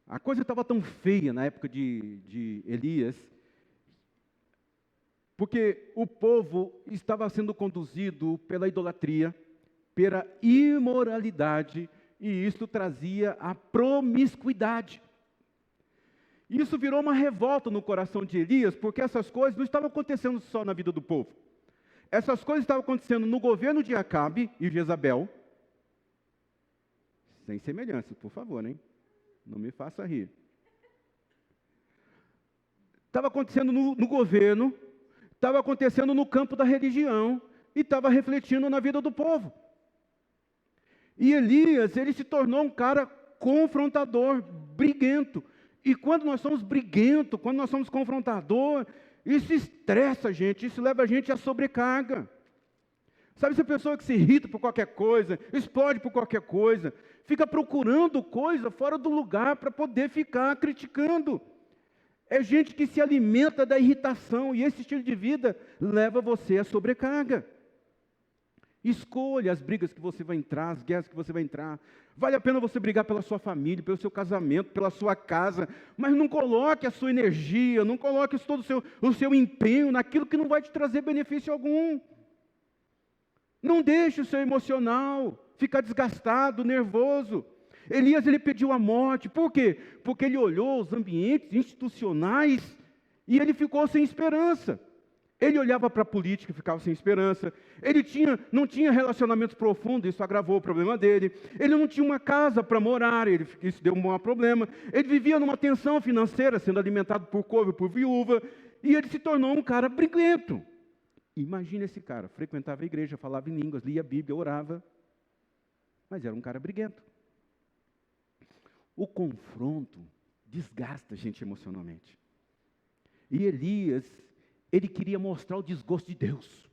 A coisa estava tão feia na época de Elias, porque o povo estava sendo conduzido pela idolatria, pela imoralidade, e isso trazia a promiscuidade. Isso virou uma revolta no coração de Elias, porque essas coisas não estavam acontecendo só na vida do povo. Essas coisas estavam acontecendo no governo de Acabe e Jezabel. Sem semelhança, por favor, hein? Não me faça rir. Estava acontecendo no governo, estava acontecendo no campo da religião e estava refletindo na vida do povo. E Elias, ele se tornou um cara confrontador, briguento. E quando nós somos briguentos, quando nós somos confrontador, isso estressa a gente, isso leva a gente à sobrecarga. Sabe essa pessoa que se irrita por qualquer coisa, explode por qualquer coisa, fica procurando coisa fora do lugar para poder ficar criticando. É gente que se alimenta da irritação e esse estilo de vida leva você à sobrecarga. Escolha as brigas que você vai entrar, as guerras que você vai entrar. Vale a pena você brigar pela sua família, pelo seu casamento, pela sua casa, mas não coloque a sua energia, não coloque todo o seu empenho naquilo que não vai te trazer benefício algum. Não deixe o seu emocional ficar desgastado, nervoso. Elias, ele pediu a morte. Por quê? Porque ele olhou os ambientes institucionais e ele ficou sem esperança. Ele olhava para a política e ficava sem esperança. Ele não tinha relacionamentos profundos, isso agravou o problema dele. Ele não tinha uma casa para morar, isso deu um maior problema. Ele vivia numa tensão financeira, sendo alimentado por couve, por viúva, e ele se tornou um cara briguento. Imagina esse cara, frequentava a igreja, falava em línguas, lia a Bíblia, orava, mas era um cara briguento. O confronto desgasta a gente emocionalmente. E Elias, ele queria mostrar o desgosto de Deus.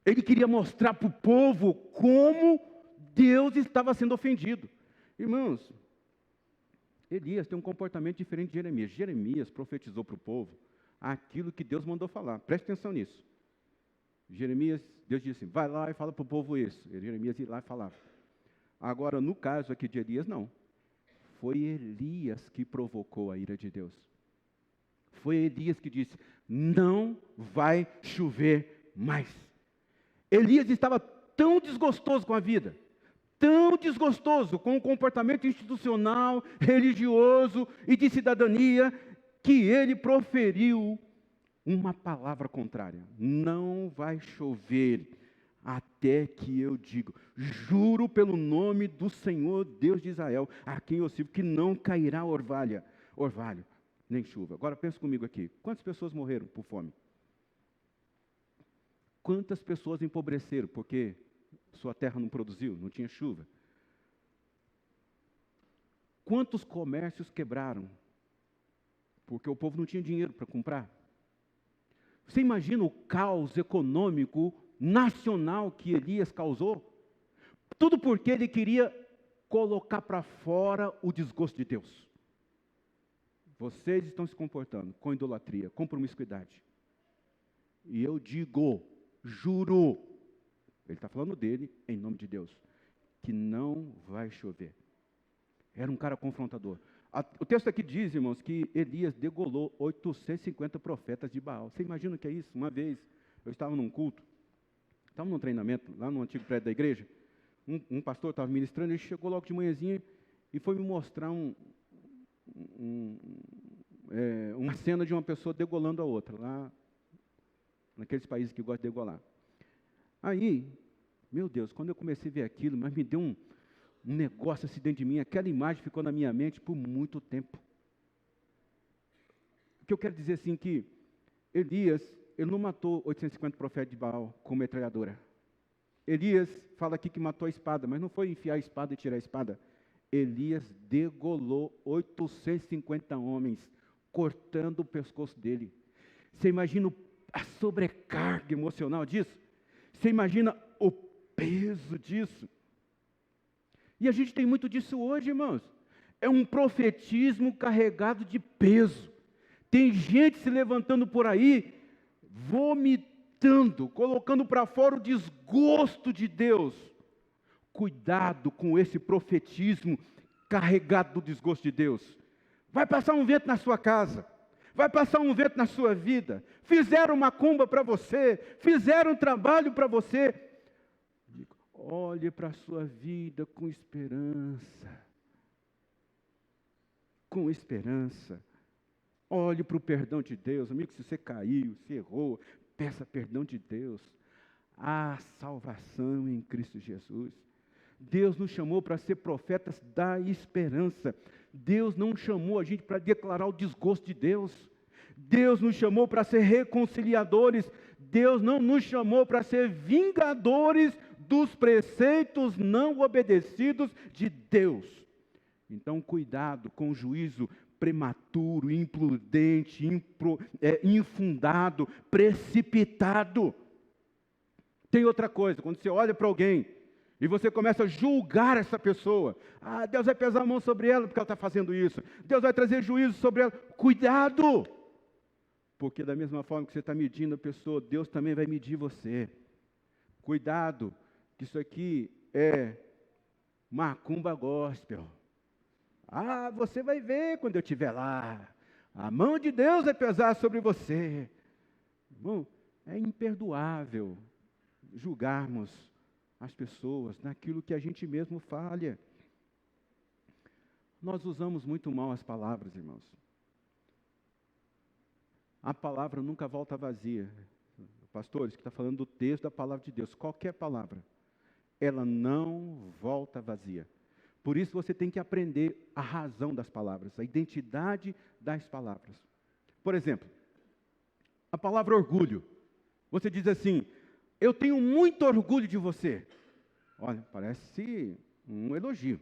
Ele queria mostrar para o povo como Deus estava sendo ofendido. Irmãos, Elias tem um comportamento diferente de Jeremias. Jeremias profetizou para o povo aquilo que Deus mandou falar. Preste atenção nisso. Jeremias, Deus disse assim, vai lá e fala para o povo isso. E Jeremias ia lá e falava. Agora, no caso aqui de Elias, não. Foi Elias que provocou a ira de Deus. Foi Elias que disse, não vai chover mais. Elias estava tão desgostoso com a vida, tão desgostoso com o comportamento institucional, religioso e de cidadania, que ele proferiu uma palavra contrária. Não vai chover até que eu digo, juro pelo nome do Senhor Deus de Israel, a quem eu sirvo, que não cairá orvalho, nem chuva. Agora pensa comigo aqui, quantas pessoas morreram por fome? Quantas pessoas empobreceram porque sua terra não produziu, não tinha chuva? Quantos comércios quebraram porque o povo não tinha dinheiro para comprar? Você imagina o caos econômico nacional que Elias causou? Tudo porque ele queria colocar para fora o desgosto de Deus. Vocês estão se comportando com idolatria, com promiscuidade. E eu digo, juro, ele está falando dele em nome de Deus, que não vai chover. Era um cara confrontador. O texto aqui diz, irmãos, que Elias degolou 850 profetas de Baal. Você imagina o que é isso? Uma vez, eu estava num culto, estava num treinamento, lá no antigo prédio da igreja, um pastor estava ministrando, ele chegou logo de manhãzinha e foi me mostrar uma cena de uma pessoa degolando a outra, lá naqueles países que gostam de degolar. Aí, meu Deus, quando eu comecei a ver aquilo, mas me deu um negócio assim dentro de mim, aquela imagem ficou na minha mente por muito tempo. O que eu quero dizer assim, que Elias, ele não matou 850 profetas de Baal com metralhadora. Elias fala aqui que matou a espada, mas não foi enfiar a espada e tirar a espada. Elias degolou 850 homens, cortando o pescoço dele. Você imagina a sobrecarga emocional disso? Você imagina o peso disso? E a gente tem muito disso hoje, irmãos. É um profetismo carregado de peso. Tem gente se levantando por aí, vomitando, colocando para fora o desgosto de Deus. Cuidado com esse profetismo carregado do desgosto de Deus. Vai passar um vento na sua casa. Vai passar um vento na sua vida. Fizeram uma macumba para você. Fizeram um trabalho para você. Olhe para a sua vida com esperança. Com esperança. Olhe para o perdão de Deus. Amigo, se você caiu, se errou, peça perdão de Deus. Há salvação em Cristo Jesus. Deus nos chamou para ser profetas da esperança. Deus não chamou a gente para declarar o desgosto de Deus. Deus nos chamou para ser reconciliadores. Deus não nos chamou para ser vingadores dos preceitos não obedecidos de Deus. Então, cuidado com o juízo prematuro, imprudente, infundado, precipitado. Tem outra coisa, quando você olha para alguém e você começa a julgar essa pessoa, Deus vai pesar a mão sobre ela porque ela está fazendo isso, Deus vai trazer juízo sobre ela. Cuidado! Porque da mesma forma que você está medindo a pessoa, Deus também vai medir você. Cuidado, que isso aqui é macumba gospel. Você vai ver quando eu estiver lá. A mão de Deus vai pesar sobre você. Bom, é imperdoável julgarmos as pessoas naquilo que a gente mesmo falha. Nós usamos muito mal as palavras, irmãos. A palavra nunca volta vazia. Pastores, que está falando do texto da palavra de Deus, qualquer palavra, ela não volta vazia. Por isso você tem que aprender a razão das palavras, a identidade das palavras. Por exemplo, a palavra orgulho. Você diz assim, eu tenho muito orgulho de você. Olha, parece um elogio.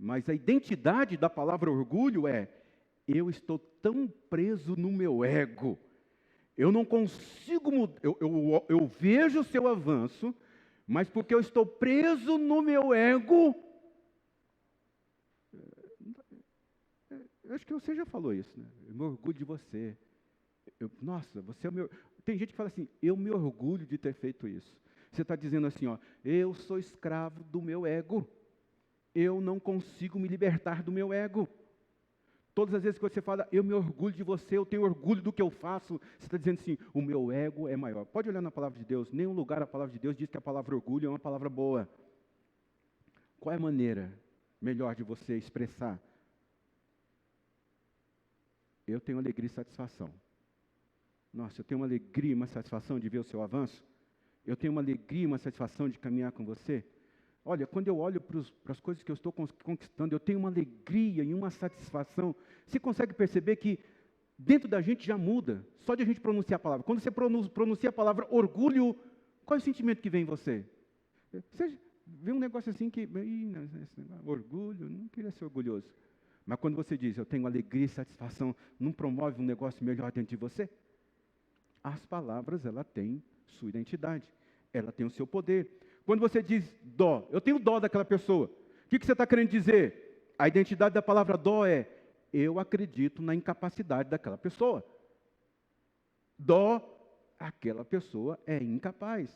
Mas a identidade da palavra orgulho é: eu estou tão preso no meu ego, eu não consigo mudar, eu vejo o seu avanço, mas porque eu estou preso no meu ego. Eu acho que você já falou isso, né? Eu me orgulho de você. Nossa, você é o meu... Tem gente que fala assim: eu me orgulho de ter feito isso. Você está dizendo assim, ó: eu sou escravo do meu ego. Eu não consigo me libertar do meu ego. Todas as vezes que você fala: eu me orgulho de você, eu tenho orgulho do que eu faço, você está dizendo assim: o meu ego é maior. Pode olhar na palavra de Deus, nenhum lugar a palavra de Deus diz que a palavra orgulho é uma palavra boa. Qual é a maneira melhor de você expressar? Eu tenho alegria e satisfação. Nossa, eu tenho uma alegria e uma satisfação de ver o seu avanço. Eu tenho uma alegria e uma satisfação de caminhar com você. Olha, quando eu olho para as coisas que eu estou conquistando, eu tenho uma alegria e uma satisfação. Você consegue perceber que dentro da gente já muda, só de a gente pronunciar a palavra. Quando você pronuncia a palavra orgulho, qual é o sentimento que vem em você? Você vê um negócio assim que, orgulho, não queria ser orgulhoso. Mas quando você diz: eu tenho alegria e satisfação, não promove um negócio melhor dentro de você? As palavras, ela tem sua identidade, ela tem o seu poder. Quando você diz dó, eu tenho dó daquela pessoa, o que você está querendo dizer? A identidade da palavra dó é: eu acredito na incapacidade daquela pessoa. Dó, aquela pessoa é incapaz.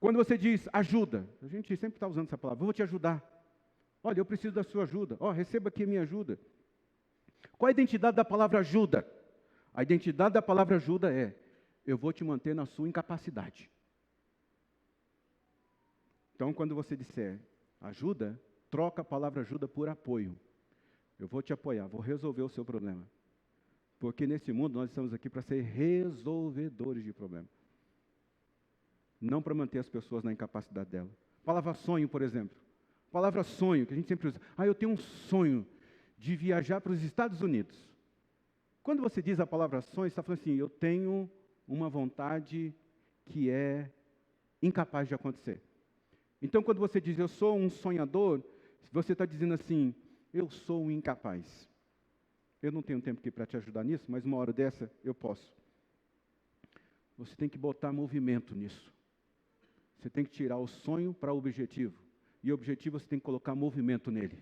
Quando você diz ajuda, a gente sempre está usando essa palavra: vou te ajudar. Olha, eu preciso da sua ajuda. Receba aqui a minha ajuda. Qual a identidade da palavra ajuda? A identidade da palavra ajuda é: eu vou te manter na sua incapacidade. Então, quando você disser ajuda, troca a palavra ajuda por apoio. Eu vou te apoiar, vou resolver o seu problema. Porque nesse mundo nós estamos aqui para ser resolvedores de problemas. Não para manter as pessoas na incapacidade dela. Palavra sonho, por exemplo. Palavra sonho, que a gente sempre usa: eu tenho um sonho de viajar para os Estados Unidos. Quando você diz a palavra sonho, você está falando assim: eu tenho uma vontade que é incapaz de acontecer. Então, quando você diz eu sou um sonhador, você está dizendo assim: eu sou um incapaz. Eu não tenho tempo aqui para te ajudar nisso, mas uma hora dessa eu posso. Você tem que botar movimento nisso. Você tem que tirar o sonho para o objetivo. E o objetivo você tem que colocar movimento nele.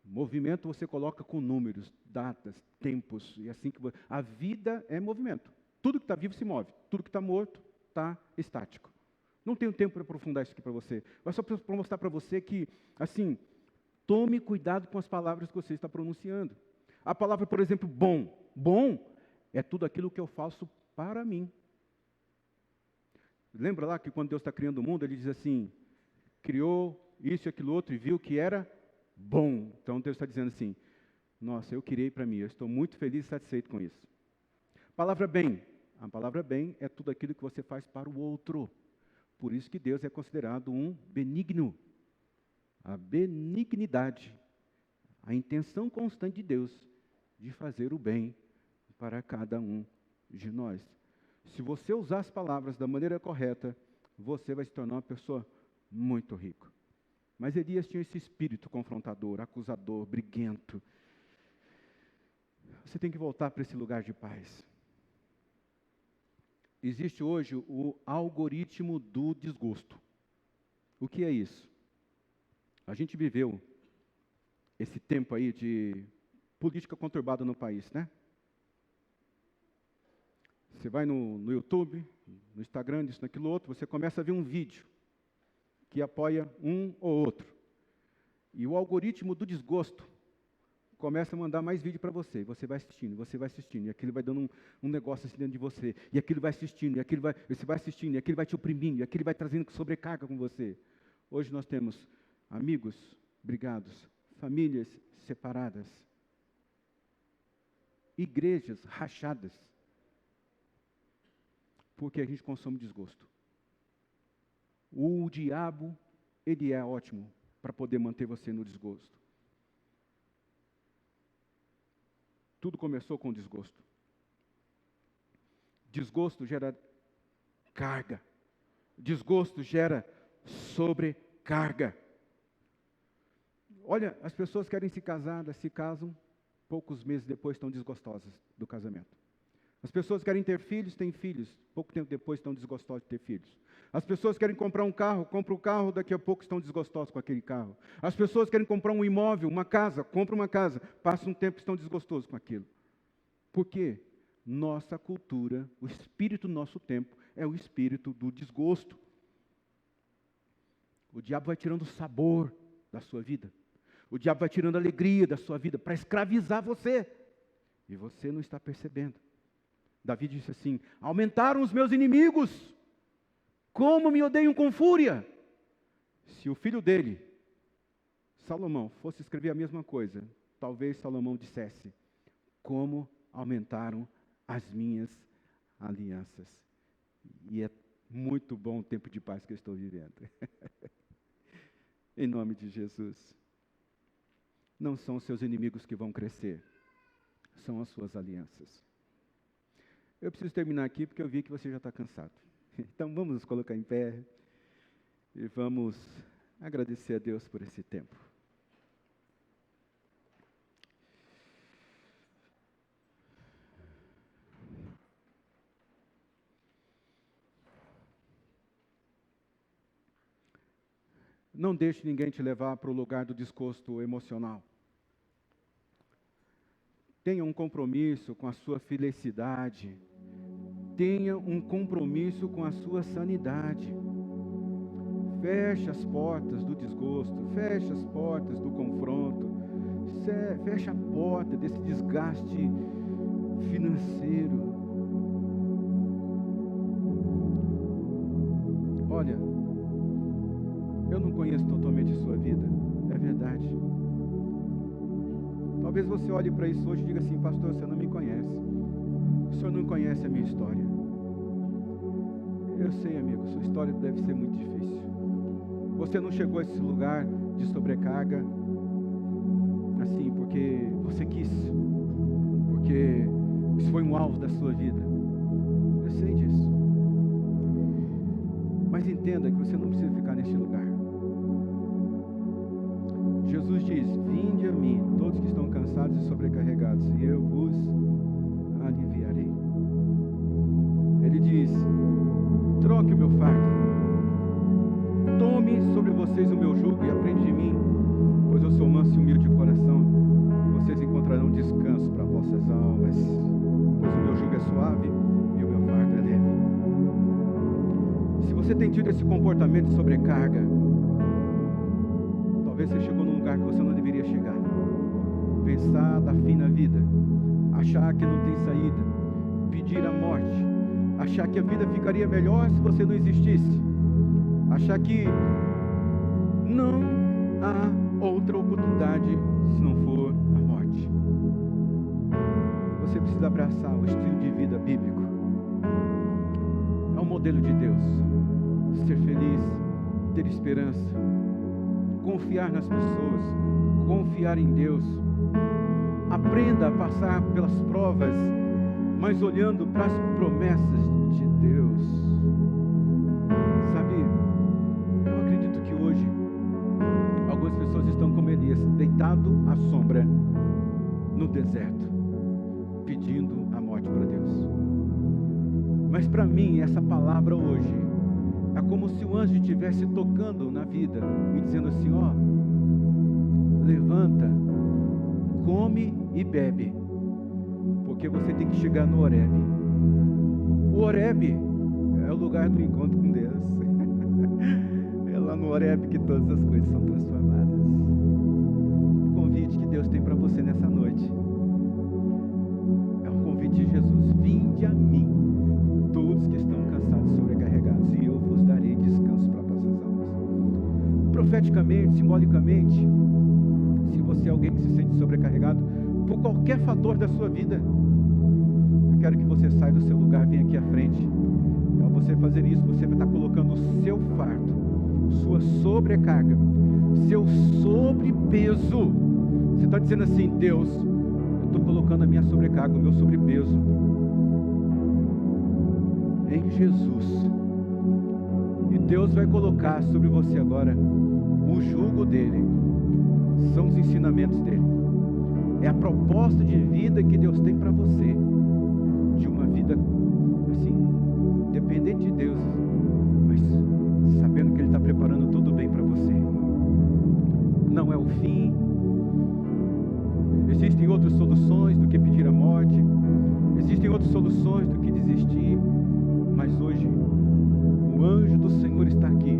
Movimento você coloca com números, datas, tempos, e assim que a vida é movimento. Tudo que está vivo se move, tudo que está morto está estático. Não tenho tempo para aprofundar isso aqui para você, mas só para mostrar para você que, assim, tome cuidado com as palavras que você está pronunciando. A palavra, por exemplo, bom. Bom é tudo aquilo que eu faço para mim. Lembra lá que quando Deus está criando o mundo, Ele diz assim: criou isso e aquilo outro e viu que era bom. Então Deus está dizendo assim: nossa, eu criei para mim, eu estou muito feliz e satisfeito com isso. Palavra bem. A palavra bem é tudo aquilo que você faz para o outro. Por isso que Deus é considerado um benigno. A benignidade, a intenção constante de Deus de fazer o bem para cada um de nós. Se você usar as palavras da maneira correta, você vai se tornar uma pessoa muito rica. Mas Elias tinha esse espírito confrontador, acusador, briguento. Você tem que voltar para esse lugar de paz. Existe hoje o algoritmo do desgosto. O que é isso? A gente viveu esse tempo aí de política conturbada no país, né? Você vai no YouTube, no Instagram, isso, naquilo outro, você começa a ver um vídeo que apoia um ou outro. E o algoritmo do desgosto começa a mandar mais vídeo para você. Você vai assistindo, e aquilo vai dando um negócio assim dentro de você. E aquilo vai assistindo, você vai assistindo, e aquilo vai te oprimindo, e aquilo vai trazendo sobrecarga com você. Hoje nós temos amigos brigados, famílias separadas, igrejas rachadas, porque a gente consome desgosto. O diabo, ele é ótimo para poder manter você no desgosto. Tudo começou com desgosto. Desgosto gera carga. Desgosto gera sobrecarga. carga. Olha, as pessoas querem se casar, elas se casam, poucos meses depois estão desgostosas do casamento. As pessoas querem ter filhos, têm filhos, pouco tempo depois estão desgostosas de ter filhos. As pessoas querem comprar um carro, compram um carro, daqui a pouco estão desgostosos com aquele carro. As pessoas querem comprar um imóvel, uma casa, compram uma casa, passam um tempo e estão desgostosos com aquilo. Por quê? Nossa cultura, o espírito do nosso tempo é o espírito do desgosto. O diabo vai tirando o sabor da sua vida. O diabo vai tirando a alegria da sua vida para escravizar você. E você não está percebendo. Davi disse assim: aumentaram os meus inimigos, como me odeiam com fúria. Se o filho dele, Salomão, fosse escrever a mesma coisa, talvez Salomão dissesse: como aumentaram as minhas alianças. E é muito bom o tempo de paz que eu estou vivendo. Em nome de Jesus. Não são os seus inimigos que vão crescer, são as suas alianças. Eu preciso terminar aqui porque eu vi que você já está cansado. Então vamos nos colocar em pé e vamos agradecer a Deus por esse tempo. Não deixe ninguém te levar para o lugar do desgosto emocional. Tenha um compromisso com a sua felicidade. Tenha um compromisso com a sua sanidade. Feche as portas do desgosto. Feche as portas do confronto. Feche a porta desse desgaste financeiro. Olha, eu não conheço totalmente a sua vida. É verdade. Talvez você olhe para isso hoje e diga assim: pastor, você não me conhece. O senhor não conhece a minha história. Eu sei, amigo, sua história deve ser muito difícil. Você não chegou a esse lugar de sobrecarga assim porque você quis, porque isso foi um alvo da sua vida. Eu sei disso. Mas entenda que você não precisa ficar neste lugar. Jesus diz: vinde a mim, todos que estão cansados e sobrecarregados, e eu vos aliviarei. Ele diz: troque o meu fardo. Tome sobre vocês o meu jugo e aprende de mim, pois eu sou manso e humilde de coração, e vocês encontrarão descanso para vossas almas, pois o meu jugo é suave e o meu fardo é leve. Se você tem tido esse comportamento de sobrecarga, talvez você chegou num lugar que você não deveria chegar. Pensar dar fim na vida, achar que não tem saída, pedir a morte, achar que a vida ficaria melhor se você não existisse, achar que não há outra oportunidade se não for a morte. Você precisa abraçar o estilo de vida bíblico. É um modelo de Deus. Ser feliz, ter esperança, confiar nas pessoas, confiar em Deus. Aprenda a passar pelas provas, mas olhando para as promessas de Deus. Sabe, eu acredito que hoje algumas pessoas estão como Elias, deitado à sombra no deserto, pedindo a morte para Deus. Mas para mim, essa palavra hoje é como se o anjo estivesse tocando na vida e dizendo assim: ó, levanta, come e bebe, porque você tem que chegar no Horebe. O Horebe é o lugar do encontro com Deus. É lá no Horebe que todas as coisas são transformadas. O convite que Deus tem para você nessa noite é um convite de Jesus: vinde a mim, todos que estão cansados e sobrecarregados, e eu vos darei descanso para vossas almas. Profeticamente, simbolicamente, se você é alguém que se sente sobrecarregado por qualquer fator da sua vida, eu quero que você saia do seu lugar, venha aqui à frente. E ao você fazer isso, você vai estar colocando o seu fardo, sua sobrecarga, seu sobrepeso. Você está dizendo assim: Deus, eu estou colocando a minha sobrecarga, o meu sobrepeso em Jesus. E Deus vai colocar sobre você agora O jugo dele são os ensinamentos dele. É a proposta de vida que Deus tem para você, de uma vida assim, dependente de Deus, mas sabendo que Ele está preparando tudo bem para você. Não é o fim. Existem outras soluções do que pedir a morte, existem outras soluções do que desistir, mas hoje o anjo do Senhor está aqui,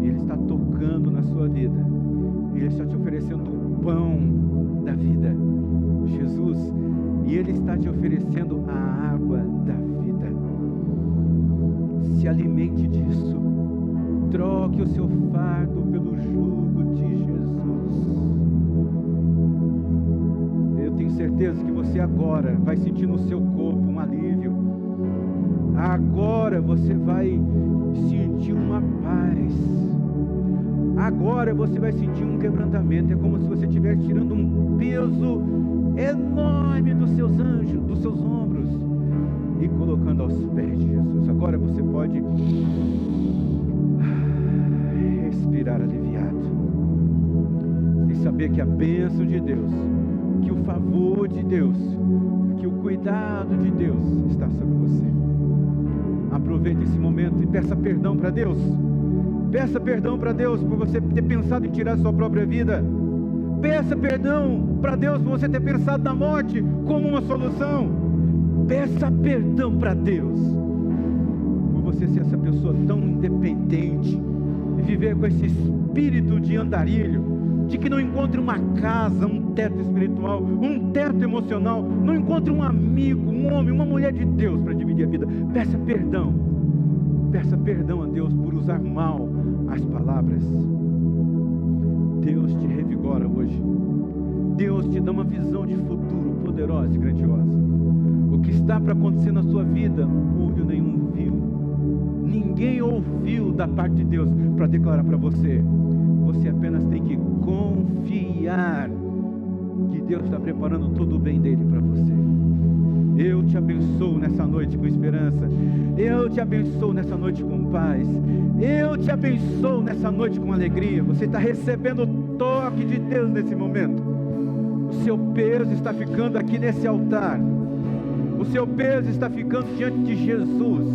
e Ele está tocando na sua vida, Ele está te oferecendo o pão da vida, Jesus, e Ele está te oferecendo a água da vida. Se alimente disso, troque o seu fardo pelo jugo de Jesus. Eu tenho certeza que você agora vai sentir no seu corpo um alívio. Agora você vai sentir uma paz. Agora você vai sentir um quebrantamento. É como se você estivesse tirando um peso enorme dos seus anjos, dos seus ombros, e colocando aos pés de Jesus. Agora você pode respirar aliviado e saber que a bênção de Deus, que o favor de Deus, que o cuidado de Deus está sobre você. Aproveite esse momento e peça perdão para Deus. Peça perdão para Deus por você ter pensado em tirar a sua própria vida. Peça perdão para Deus por você ter pensado na morte como uma solução. Peça perdão para Deus por você ser essa pessoa tão independente e viver com esse espírito de andarilho, de que não encontre uma casa, um teto espiritual, um teto emocional, não encontre um amigo, um homem, uma mulher de Deus para dividir a vida. Peça perdão a Deus por usar mal as palavras. Deus te revigora hoje. Deus te dá uma visão de futuro poderosa e grandiosa. O que está para acontecer na sua vida, olho nenhum viu. Ninguém ouviu da parte de Deus para declarar para você. Você apenas tem que confiar que Deus está preparando todo o bem dele para você. Eu te abençoo nessa noite com esperança. Eu te abençoo nessa noite com paz. Eu te abençoo nessa noite com alegria. Você está recebendo o toque de Deus nesse momento. O seu peso está ficando aqui nesse altar. O seu peso está ficando diante de Jesus.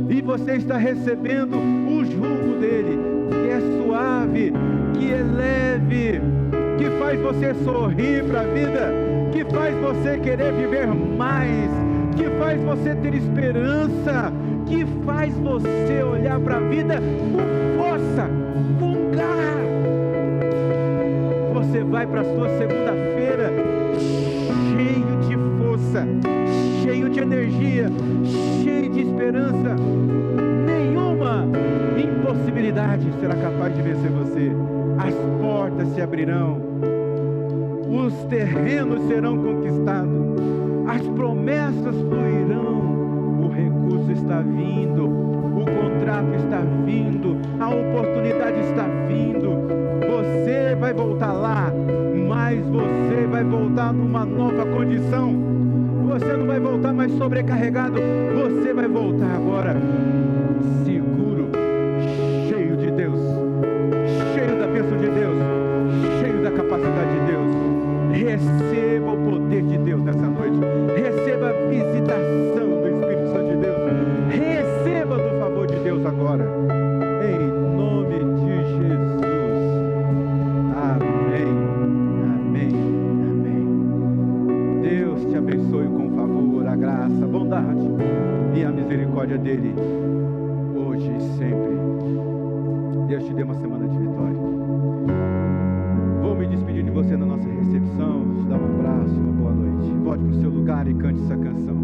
E você está recebendo o jugo dele, que é suave, que é leve, que faz você sorrir para a vida, que faz você querer viver mais, que faz você ter esperança, que faz você olhar para a vida com força, com garra. Você vai para a sua segunda-feira cheio de força, cheio de energia, cheio de esperança. Nenhuma impossibilidade será capaz de vencer você. As portas se abrirão, os terrenos serão conquistados, as promessas fluirão, o recurso está vindo, o contrato está vindo, a oportunidade está vindo. Você vai voltar lá, mas você vai voltar numa nova condição. Você não vai voltar mais sobrecarregado, você vai voltar agora seguro, cheio de Deus, cheio da bênção de Deus, cheio da capacidade de Deus. Receba o poder de Deus nessa noite. Receba a visitação do Espírito Santo de Deus. Receba do favor de Deus agora, em nome de Jesus. Amém, amém, amém. Deus te abençoe com o favor, a graça, a bondade e a misericórdia dele, hoje e sempre. Deus te dê uma semana de vitória. Vou me despedir de você na nossa recepção, te dar um abraço, uma boa noite. Volte para o seu lugar e cante essa canção.